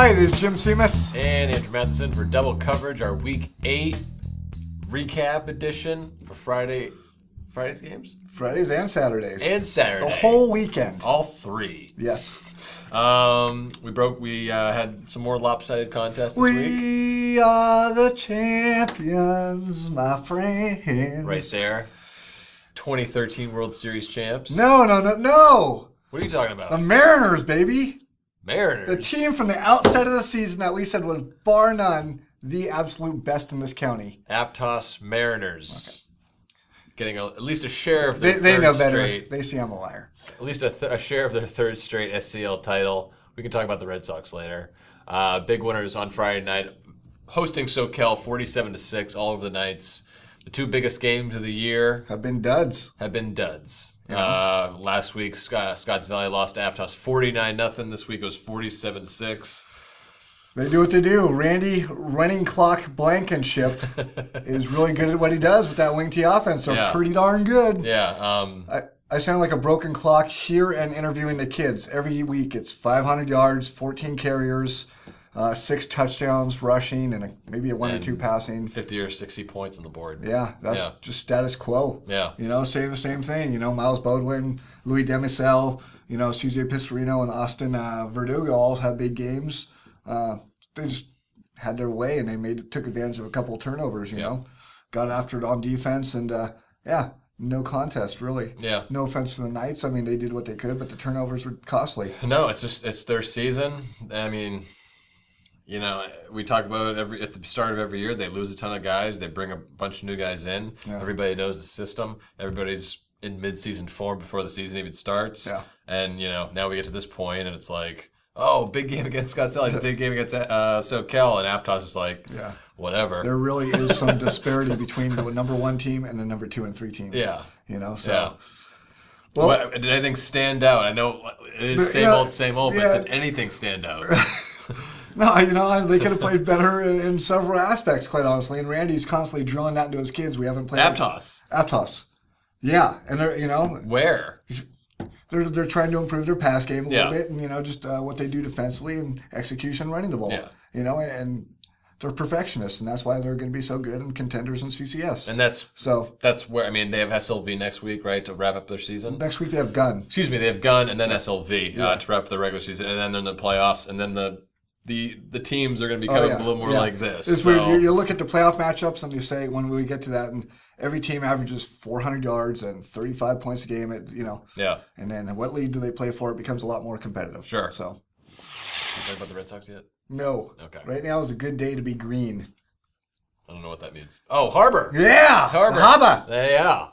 Hi, this is Jim Seimas. And Andrew Matheson for double coverage, our Week 8 recap edition for Friday's games? Fridays and Saturdays. And Saturday. The whole weekend. All three. Yes. We had some more lopsided contests this week. We are the champions, my friends. Right there. 2013 World Series champs. No. What are you talking about? The Mariners, baby. Mariners. The team from the outset of the season that we said was, bar none, the absolute best in this county. Aptos Mariners. Okay. Getting at least a share of their They third know better. straight. They see I'm a liar. At least a share of their third straight SCL title. We can talk about the Red Sox later. Big winners on Friday night. Hosting SoCal 47-6 all over the nights. The two biggest games of the year Have been duds. Yeah. Last week, Scotts Valley lost to Aptos 49-0. This week it was 47-6. They do what they do. Randy running clock Blankenship is really good at what he does with that wing T offense. So Yeah. pretty darn good. Yeah. I sound like a broken clock here and interviewing the kids. Every week it's 500 yards, 14 carriers, 6 touchdowns rushing, and maybe a 1 or 2 passing. 50 or 60 points on the board. Yeah, that's just status quo. Yeah. Same thing. Miles Bodwin, Louis Demisel, CJ Pistorino and Austin Verdugo all had big games. They just had their way, and they took advantage of a couple of turnovers, Got after it on defense, and no contest, really. Yeah. No offense to the Knights. I mean, they did what they could, but the turnovers were costly. No, it's their season. I mean, we talk about it at the start of every year. They lose a ton of guys. They bring a bunch of new guys in. Yeah. Everybody knows the system. Everybody's in mid-season form before the season even starts. Yeah. And, now we get to this point, and it's like, oh, big game against Scotts Valley, big game against SoCal, and Aptos is like, whatever. There really is some disparity between the number 1 team and the number 2 and 3 teams. Yeah. So. Yeah. Well, did anything stand out? I know it is same old, but did anything stand out? No, they could have played better in several aspects, quite honestly. And Randy's constantly drilling that into his kids. We haven't played Aptos. Yeah, and they're where they're trying to improve their pass game a little bit, and just what they do defensively and execution running the ball. Yeah. And they're perfectionists, and that's why they're going to be so good and contenders in CCS. And that's where they have SLV next week, right, to wrap up their season. Next week they have Gun. Excuse me, they have Gun and then SLV to wrap up the regular season, and then they're in the playoffs, and then the teams are going to be kind of a little more like this. It's weird. You look at the playoff matchups and you say when we get to that, and every team averages 400 yards and 35 points a game. Yeah. And then what league do they play for? It becomes a lot more competitive. Sure. So. You talk about the Red Sox yet? No. Okay. Right now is a good day to be green. I don't know what that means. Oh, Harbor. Yeah. Harbor. Yeah.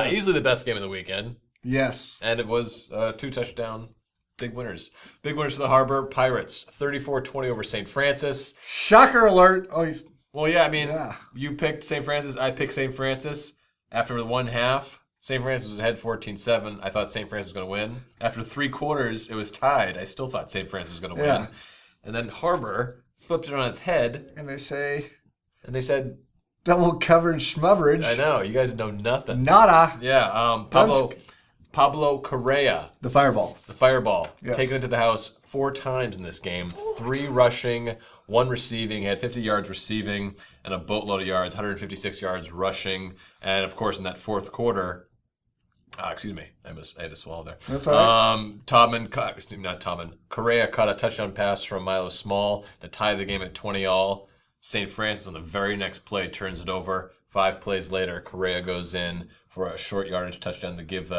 Easily the best game of the weekend. Yes. And it was 2 touchdown. Big winners. Big winners for the Harbor Pirates. 34-20 over St. Francis. Shocker alert. Oh, well, yeah, you picked St. Francis. I picked St. Francis. After the 1 half, St. Francis was ahead 14-7. I thought St. Francis was going to win. After 3 quarters, it was tied. I still thought St. Francis was going to win. And then Harbor flipped it on its head. And they said... double coverage schmoverage. I know. You guys know nothing. Nada. Yeah. Pablo Correa. The fireball. Yes. Taken into the house 4 times in this game. 3 rushing, 1 receiving. He had 50 yards receiving and a boatload of yards, 156 yards rushing. And, of course, in that fourth quarter, excuse me, I had to swallow there. That's all right. Correa caught a touchdown pass from Milo Small to tie the game at 20-all. St. Francis on the very next play turns it over. 5 plays later, Correa goes in for a short yardage touchdown to give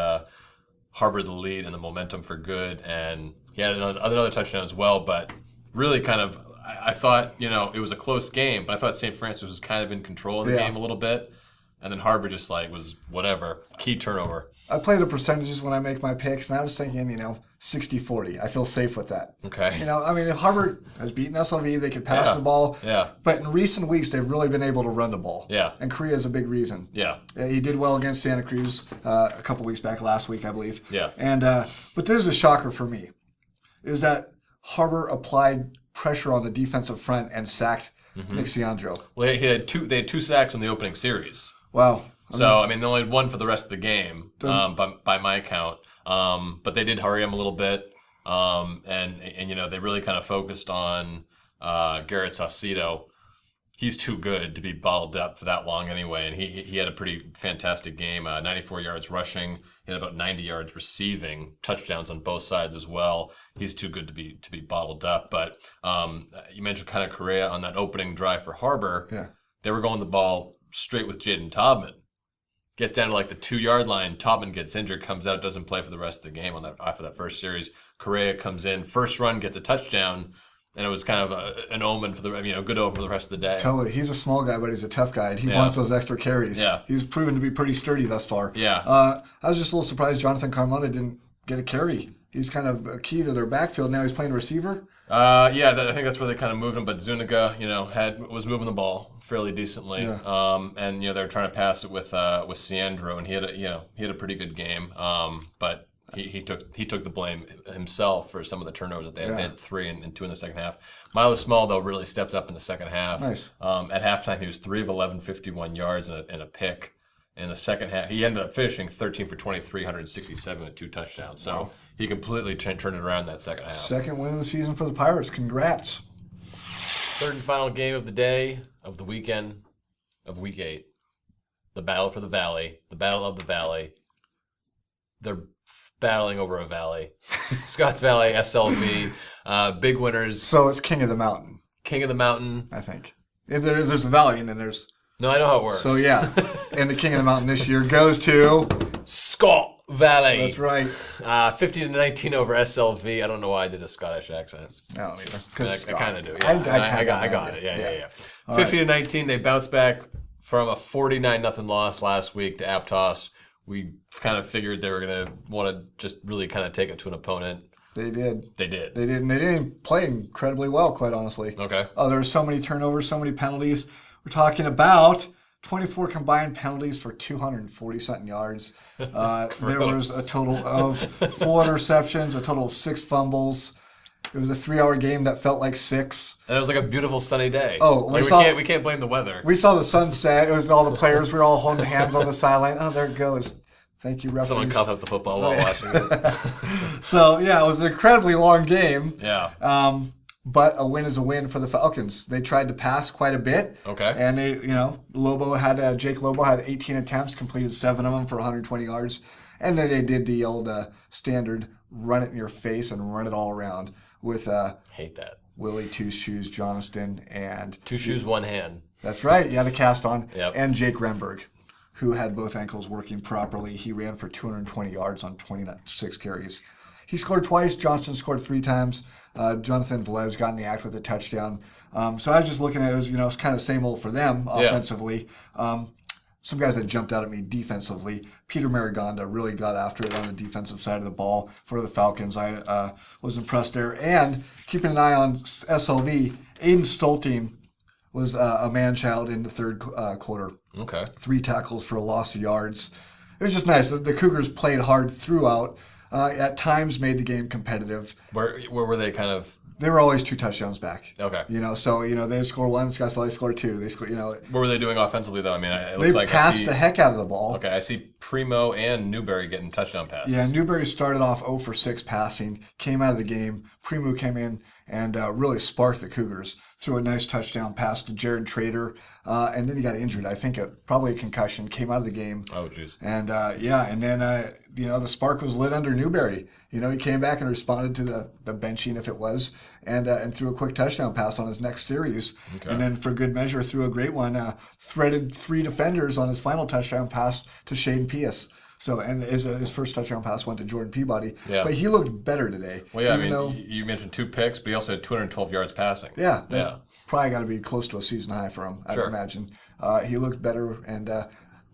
Harbor the lead and the momentum for good. And he had another touchdown as well, but really kind of, I thought, it was a close game, but I thought St. Francis was kind of in control of the game a little bit. And then Harbor just was whatever. Key turnover. I play the percentages when I make my picks, and I was thinking, 60-40. I feel safe with that. Okay. If Harbor has beaten SLV, they could pass the ball. Yeah. But in recent weeks, they've really been able to run the ball. Yeah. And Korea is a big reason. Yeah. He did well against Santa Cruz a couple weeks back, last week, I believe. Yeah. And but this is a shocker for me, is that Harbor applied pressure on the defensive front and sacked Nick Ciandro. Well, they had 2 sacks in the opening series. Wow. They only had 1 for the rest of the game, by my count. But they did hurry him a little bit. And they really kind of focused on Garrett Saucedo. He's too good to be bottled up for that long anyway, and he had a pretty fantastic game. 94 yards rushing, he had about 90 yards receiving, touchdowns on both sides as well. He's too good to be bottled up. But you mentioned kind of Correa on that opening drive for Harbor. Yeah. They were going the ball straight with Jaden Taubman. Get down to like the 2-yard line. Taubman gets injured, comes out, doesn't play for the rest of the game after that first series. Correa comes in, first run, gets a touchdown. And it was kind of an omen for good omen for the rest of the day. Totally. He's a small guy, but he's a tough guy, and he wants those extra carries. Yeah. He's proven to be pretty sturdy thus far. Yeah. I was just a little surprised Jonathan Carmona didn't get a carry. He's kind of a key to their backfield. Now he's playing receiver. I think that's where they kind of moved him. But Zuniga, was moving the ball fairly decently. Yeah. And they're trying to pass it with Ciandro, and he had a pretty good game. But he took the blame himself for some of the turnovers that they had. Yeah. They had 3 and 2 in the second half. Milo Small, though, really stepped up in the second half. Nice. At halftime, he was 3 of 11, 51 yards and a pick. In the second half, he ended up finishing 13 for 23, 167 with 2 touchdowns. So he completely turned it around that second half. Second win of the season for the Pirates. Congrats. Third and final game of the day, of the weekend, of Week 8. The battle for the Valley. The battle of the Valley. They're battling over a valley. Scotts Valley, SLV, big winners. So it's King of the Mountain. King of the Mountain. I think. There's a valley, and then there's... No, I know how it works. So, yeah. And the King of the Mountain this year goes to... Scott Valley. That's right. 50-19 over SLV. I don't know why I did a Scottish accent. I don't either. I kind of do. I Yeah. I got it. Yeah. 50-19, they bounced back from a 49-0 loss last week to Aptos. We kind of figured they were going to want to just really kind of take it to an opponent. They did. They did. And they didn't play incredibly well, quite honestly. Okay. There were so many turnovers, so many penalties. We're talking about 24 combined penalties for 240-something yards. There was a total of 4 interceptions, a total of 6 fumbles. It was a 3-hour game that felt like 6. And it was like a beautiful sunny day. Oh, we can't blame the weather. We saw the sunset. It was all the players. We were all holding hands on the sideline. Oh, there it goes. Thank you, referees. Someone coughed up the football while watching it. So, yeah, it was an incredibly long game. Yeah. But a win is a win for the Falcons. They tried to pass quite a bit. Okay. And Jake Lobo had 18 attempts, completed 7 of them for 120 yards. And then they did the old standard run it in your face and run it all around with Hate that. Willie Two Shoes Johnston and 2 shoes, 1 hand. That's right. Yeah, the cast on. Yep. And Jake Remberg, who had both ankles working properly. He ran for 220 yards on 26 carries. He scored twice. Johnston scored 3 times. Jonathan Velez got in the act with a touchdown. So I was just looking at it, it's kind of same old for them offensively. Some guys that jumped out at me defensively. Peter Marigonda really got after it on the defensive side of the ball for the Falcons. I was impressed there. And keeping an eye on SLV, Aiden Stolting was a man-child in the third quarter. Okay. 3 tackles for a loss of yards. It was just nice. The Cougars played hard throughout. At times made the game competitive. Where were they kind of? They were always 2 touchdowns back. Okay. They score 1, Scotts Valley scored 2. They score, What were they doing offensively though? I mean, it they looks like passed the heck out of the ball. Okay, I see Primo and Newberry getting touchdown passes. Yeah, Newberry started off 0 for 6 passing, came out of the game. Primo came in and really sparked the Cougars. Threw a nice touchdown pass to Jared Trader, and then he got injured. I think probably a concussion, came out of the game. Oh, jeez. And and then the spark was lit under Newberry. He came back and responded to the benching, if it was, and threw a quick touchdown pass on his next series. Okay. And then for good measure, threw a great one. Threaded 3 defenders on his final touchdown pass to Shaden Pius. So, and his first touchdown pass went to Jordan Peabody. Yeah. But he looked better today. Well, yeah, you mentioned 2 picks, but he also had 212 yards passing. Yeah, that's probably got to be close to a season high for him, I would imagine. He looked better, and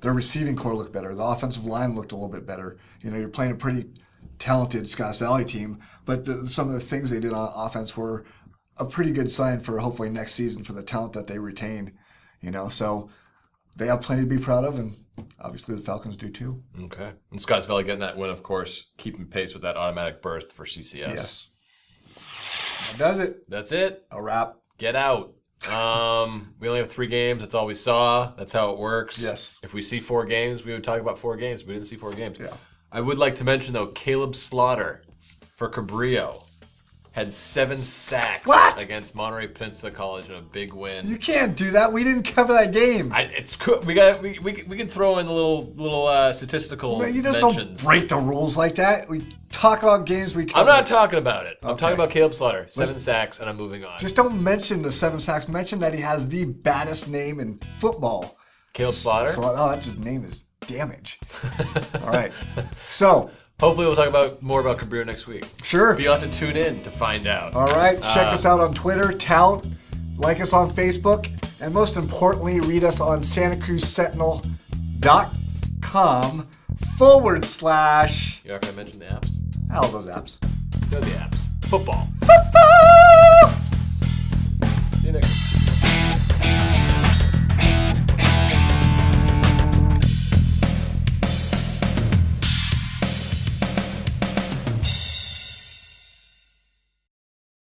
their receiving core looked better. The offensive line looked a little bit better. You're playing a pretty talented Scotts Valley team, but some of the things they did on offense were a pretty good sign for hopefully next season for the talent that they retain. So they have plenty to be proud of, and obviously the Falcons do too. Okay. And Scotts Valley getting that win, of course, keeping pace with that automatic berth for CCS. Yes. That does it. That's it. A wrap. Get out. We only have 3 games. That's all we saw. That's how it works. Yes. If we see 4 games, we would talk about 4 games. We didn't see 4 games. Yeah. I would like to mention, though, Caleb Slaughter for Cabrillo. Had 7 sacks What? against Monterey Peninsula College in a big win. You can't do that. We didn't cover that game. It's cool. We can throw in the little statistical Man, you just mentions. don't break the rules like that. We talk about games we cover. I'm not talking about it. I'm Okay. talking about Caleb Slaughter. 7 sacks, and I'm moving on. Just don't mention the 7 sacks. Mention that he has the baddest name in football. Caleb Slaughter? That just name is damage. All right. So, Hopefully we'll talk more about Cabrillo next week. sure. But you'll have to tune in to find out. All right. Check us out on Twitter, Tout. Like us on Facebook. And most importantly, read us on SantaCruzSentinel.com / You're not going to mention the apps? all those apps. No, the apps. Football. Football! See you next week.